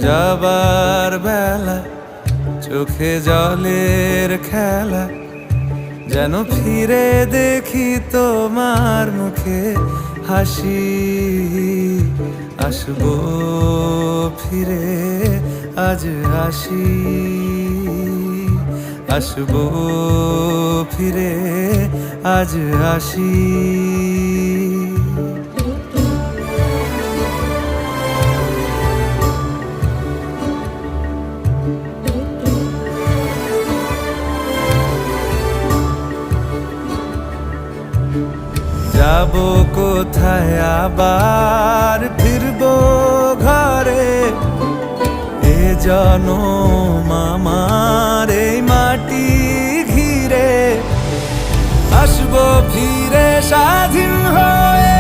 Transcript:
যাবার বেলা চোখে জলের খেলা, যেন ফিরে দেখি তোমার মুখে হাসি। আসবো ফিরে আজ আসি, আসবো ফিরে আজ আসি। যাবো কোথায় আবার ফিরবো ঘরে, এ জনম আমার এই মাটি ঘিরে। আসবো ফিরে স্বাধীন হয়ে